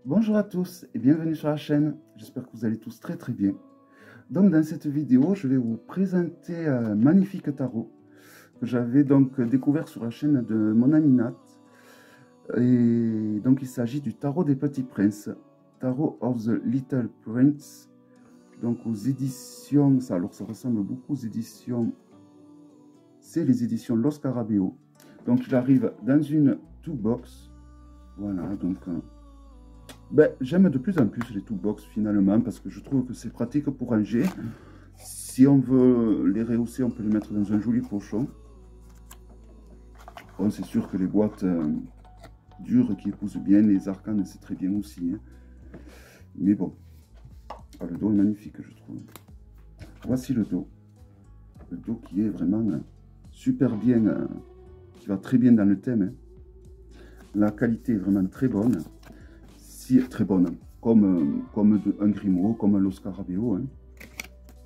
Bonjour à tous et bienvenue sur la chaîne, j'espère que vous allez tous très bien. Donc dans cette vidéo, je vais vous présenter un magnifique tarot que j'avais donc découvert sur la chaîne de mon ami Nat. Et donc il s'agit du tarot des petits princes, Tarot of the Little Prince, donc aux éditions, alors ça ressemble beaucoup aux éditions, c'est les éditions Los Carabeo. Donc il arrive dans une toolbox, voilà, donc... j'aime de plus en plus les toolbox finalement parce que je trouve que c'est pratique pour ranger. Si on veut les rehausser, on peut les mettre dans un joli pochon. Bon, c'est sûr que les boîtes dures qui épousent bien les arcanes, c'est très bien aussi. Hein. Mais bon, le dos est magnifique, je trouve. Voici le dos. Le dos qui est vraiment super bien, qui va très bien dans le thème. Hein. La qualité est vraiment très bonne. Très bonne, comme un Grimaud, comme un Los Carabeo. Hein.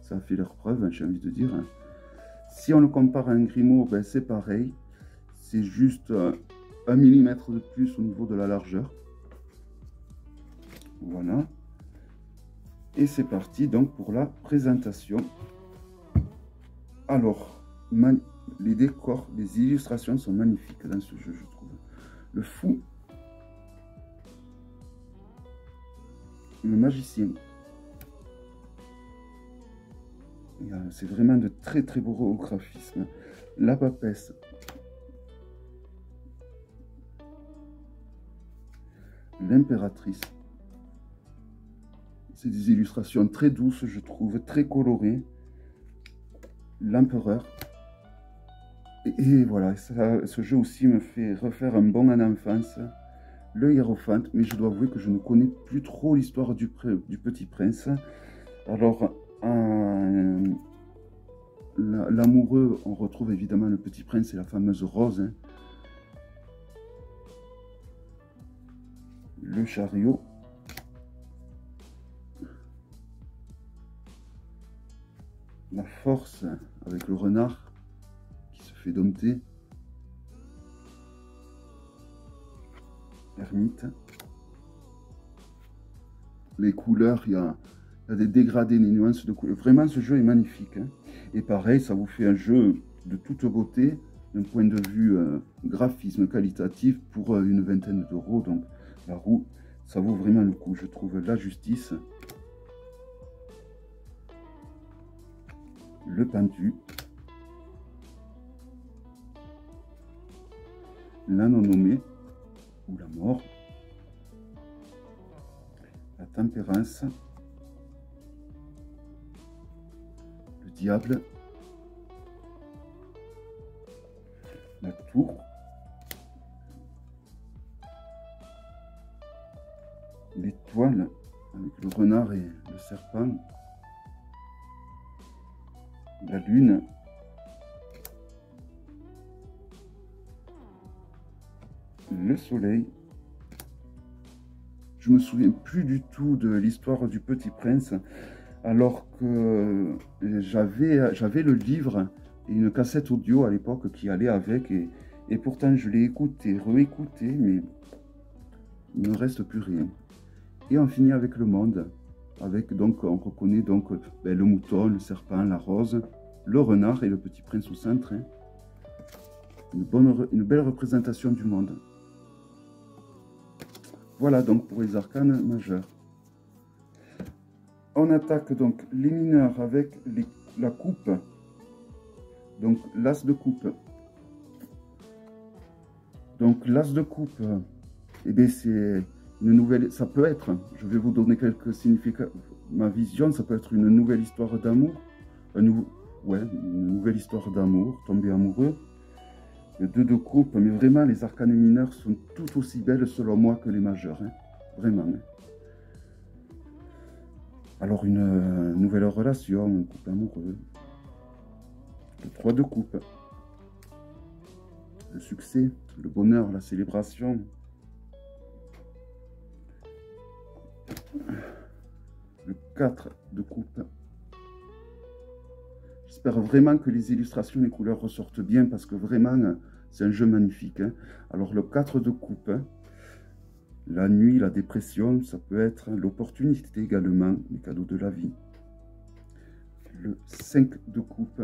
Ça a fait leur preuve, hein, j'ai envie de dire. Si on le compare à un Grimaud, ben, c'est pareil. C'est juste 1 mm de plus au niveau de la largeur. Voilà. Et c'est parti donc pour la présentation. Alors, les décors, les illustrations sont magnifiques dans ce jeu, je trouve. Le fou. Le magicien. C'est vraiment de très beaux graphismes. La papesse. L'impératrice. C'est des illustrations très douces, je trouve, très colorées. L'empereur. Et voilà, ce jeu aussi me fait refaire un bond en enfance. Le hiérophante, mais je dois avouer que je ne connais plus trop l'histoire du Petit Prince. Alors, l'amoureux, on retrouve évidemment le Petit Prince et la fameuse Rose. Hein. Le chariot. La force avec le renard qui se fait dompter. Ermite. Les couleurs, il y a des dégradés, des nuances de couleurs. Vraiment, ce jeu est magnifique. Hein. Et pareil, ça vous fait un jeu de toute beauté, d'un point de vue graphisme qualitatif, pour une vingtaine d'euros. Donc, la roue, ça vaut vraiment le coup. Je trouve la justice. Le pendu. La non-nommée, ou la mort. La tempérance. Le diable. La tour. L'étoile avec le renard et le serpent. La lune. Le soleil. Je me souviens plus du tout de l'histoire du Petit Prince, alors que j'avais le livre et une cassette audio à l'époque qui allait avec, et pourtant je l'ai écouté, réécouté, mais il ne me reste plus rien. Et on finit avec le monde, avec donc on reconnaît donc le mouton, le serpent, la rose, le renard et le Petit Prince au centre. Hein. Une belle représentation du monde. Voilà donc pour les arcanes majeurs. On attaque donc les mineurs avec la coupe. Donc l'as de coupe. Donc l'as de coupe, eh bien c'est une nouvelle, ça peut être, je vais vous donner quelques significats, ma vision, ça peut être une nouvelle histoire d'amour, une nouvelle histoire d'amour, tomber amoureux. Le 2 de coupe, mais vraiment les arcanes mineurs sont tout aussi belles selon moi que les majeurs, hein. Vraiment. Hein. Alors une nouvelle relation, un couple amoureux. Le 3 de coupe. Le succès, le bonheur, la célébration. Le 4 de coupe. J'espère vraiment que les illustrations, les couleurs ressortent bien parce que vraiment, c'est un jeu magnifique. Hein. Alors le 4 de coupe, hein. La nuit, la dépression, ça peut être l'opportunité également, les cadeaux de la vie. Le 5 de coupe,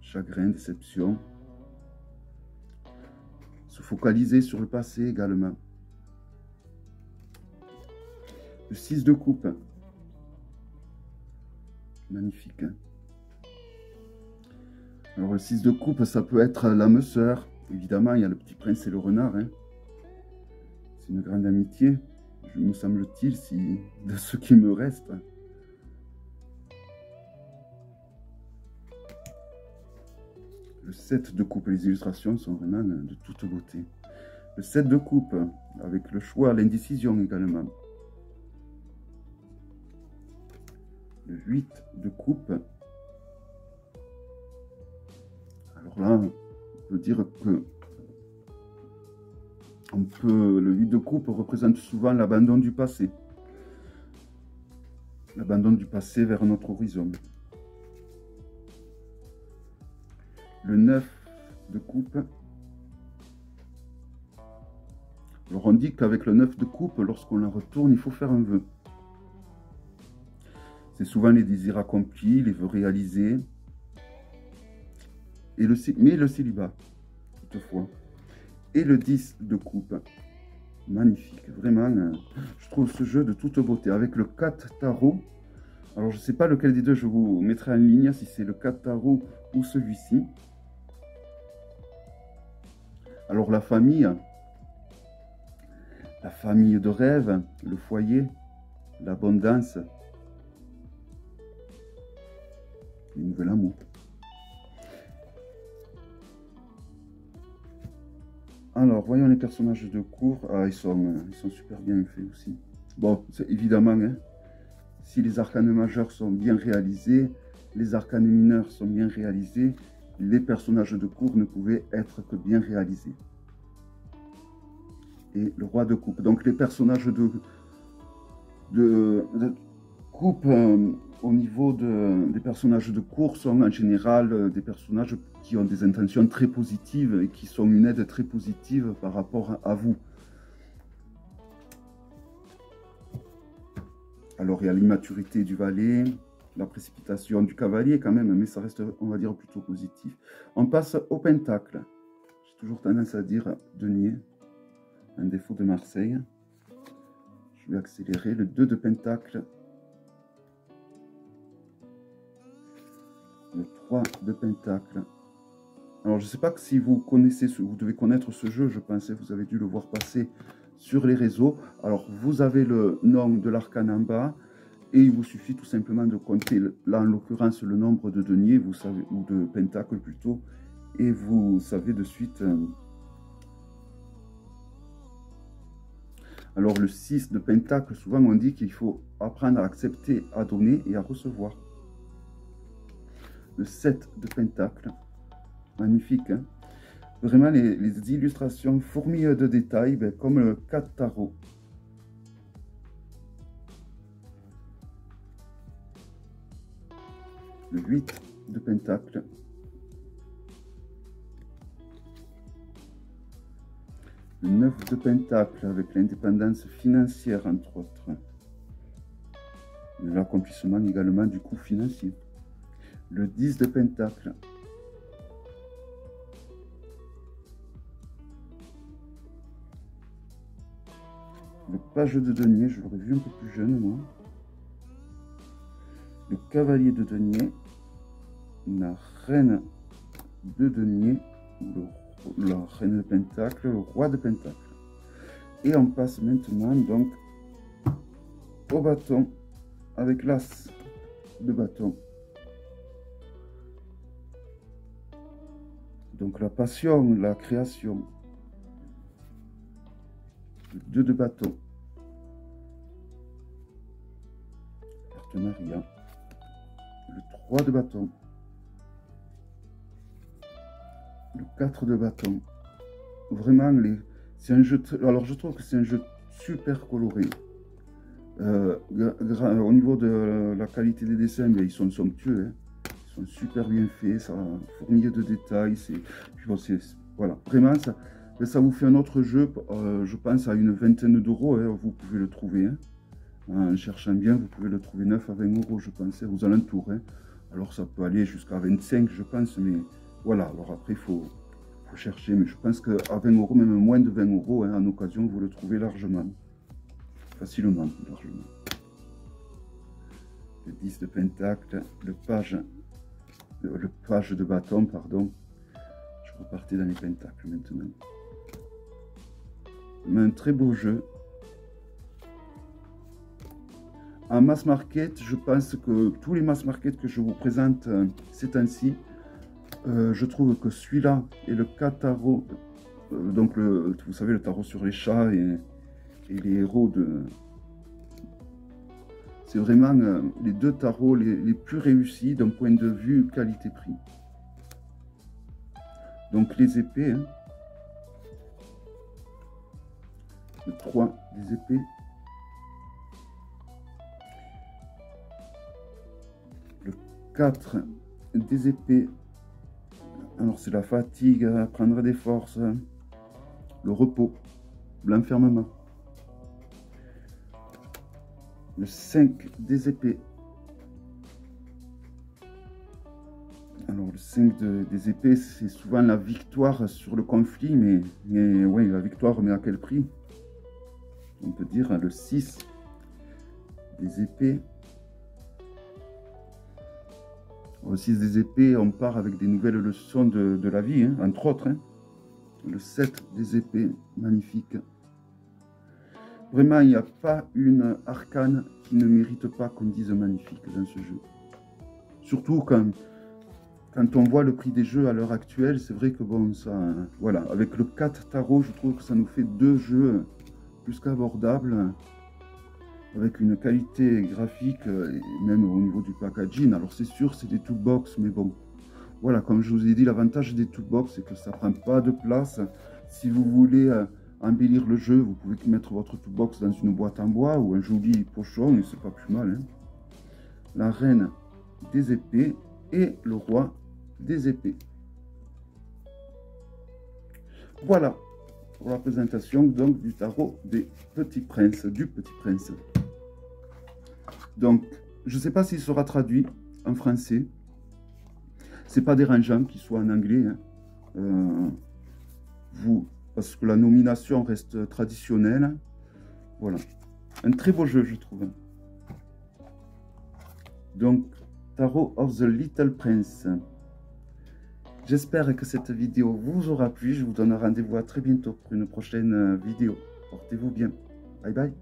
chagrin, déception. Se focaliser sur le passé également. Le 6 de coupe, magnifique. Hein? Alors le 6 de coupe, ça peut être l'âme sœur. Évidemment, il y a le petit prince et le renard. Hein? C'est une grande amitié, me semble-t-il, si, de ce qui me reste. Le 7 de coupe, les illustrations sont vraiment de toute beauté. Le 7 de coupe, avec le choix, l'indécision également. Le 8 de coupe. Alors là, on peut dire que le 8 de coupe représente souvent l'abandon du passé. L'abandon du passé vers notre horizon. Le 9 de coupe. Alors on dit qu'avec le 9 de coupe, lorsqu'on la retourne, il faut faire un vœu. C'est souvent les désirs accomplis, les vœux réalisés. Mais le célibat, toutefois. Et le 10 de coupe. Magnifique, vraiment, je trouve ce jeu de toute beauté. Avec le 4 tarot. Alors je ne sais pas lequel des deux je vous mettrai en ligne, si c'est le 4 tarot ou celui-ci. Alors la famille de rêve, le foyer, l'abondance, le nouvel amour. Alors, voyons les personnages de cours. Ah, ils sont super bien faits aussi. Bon, évidemment, hein, si les arcanes majeurs sont bien réalisés, les arcanes mineurs sont bien réalisés, les personnages de cours ne pouvaient être que bien réalisés. Et le roi de coupe. Donc les personnages de coupe au niveau des personnages de cours sont en général des personnages qui ont des intentions très positives et qui sont une aide très positive par rapport à vous. Alors il y a l'immaturité du valet, la précipitation du cavalier quand même, mais ça reste, on va dire, plutôt positif. On passe au pentacle. J'ai toujours tendance à dire denier, un défaut de Marseille. Je vais accélérer. Le 2 de pentacle. Le 3 de pentacle. Alors je ne sais pas si vous connaissez, vous devez connaître ce jeu, je pensais que vous avez dû le voir passer sur les réseaux. Alors vous avez le nom de l'arcane en bas. Et il vous suffit tout simplement de compter, là en l'occurrence, le nombre de deniers, vous savez, ou de pentacles plutôt, et vous savez de suite. Alors le 6 de pentacle, souvent on dit qu'il faut apprendre à accepter, à donner et à recevoir. Le 7 de pentacle, magnifique, hein? Vraiment les illustrations fourmillent de détails, ben, comme le 4 tarot. Le 8 de pentacle. Le 9 de pentacle avec l'indépendance financière entre autres. L'accomplissement également du coût financier. Le 10 de pentacle. Le page de denier, je l'aurais vu un peu plus jeune moi. Le cavalier de denier, la reine de denier, la reine de pentacle, le roi de pentacle. Et on passe maintenant donc au bâton avec l'as de bâton. Donc la passion, la création. Le 2 de bâton. Partenariat. Le 3 de bâton, le 4 de bâton. Vraiment, c'est un jeu. Alors, je trouve que c'est un jeu super coloré. Au niveau de la qualité des dessins, ils sont somptueux. Hein. Ils sont super bien faits, ça fourmille de détails. Voilà, vraiment, Mais ça vous fait un autre jeu, je pense à une vingtaine d'euros, hein, vous pouvez le trouver. Hein. En cherchant bien, vous pouvez le trouver 9 à 20 euros, je pense, aux alentours. Hein. Alors ça peut aller jusqu'à 25, je pense, mais voilà. Alors après, il faut chercher, mais je pense qu'à 20 euros, même moins de 20 euros, hein, en occasion, vous le trouvez largement. Facilement, largement. Le 10 de pentacle, le page de bâton, pardon. Je repartais dans les pentacles maintenant. Mais un très beau jeu. En mass market, je pense que tous les mass market que je vous présente ces temps-ci, je trouve que celui-là et le 4 tarot, donc vous savez le tarot sur les chats et les héros de... C'est vraiment les deux tarots les plus réussis d'un point de vue qualité-prix. Donc les épées, hein. Le 3 des épées. Le 4 des épées. Alors c'est la fatigue, prendre des forces, le repos, l'enfermement. Le 5 des épées. Alors le 5 des épées, c'est souvent la victoire sur le conflit, mais oui, la victoire, mais à quel prix? On peut dire le 6 des épées. Le 6 des épées, on part avec des nouvelles leçons de la vie, hein, entre autres. Hein. Le 7 des épées, magnifique. Vraiment, il n'y a pas une arcane qui ne mérite pas qu'on dise magnifique dans ce jeu. Surtout quand on voit le prix des jeux à l'heure actuelle, c'est vrai que bon, ça, voilà, avec le 4 tarot, je trouve que ça nous fait deux jeux plus qu'abordables, avec une qualité graphique, et même au niveau du packaging. Alors c'est sûr, c'est des toolbox, mais bon, voilà, comme je vous ai dit, l'avantage des toolbox, c'est que ça prend pas de place. Si vous voulez embellir le jeu, vous pouvez mettre votre toolbox dans une boîte en bois ou un joli pochon, et c'est pas plus mal. Hein. La reine des épées et le roi des épées. Voilà pour la présentation donc du tarot des petits princes, du petit prince. Donc, je ne sais pas s'il sera traduit en français. C'est pas dérangeant qu'il soit en anglais. Hein. Parce que la nomination reste traditionnelle. Voilà. Un très beau jeu, je trouve. Donc, Tarot of the Little Prince. J'espère que cette vidéo vous aura plu. Je vous donne rendez-vous à très bientôt pour une prochaine vidéo. Portez-vous bien. Bye bye.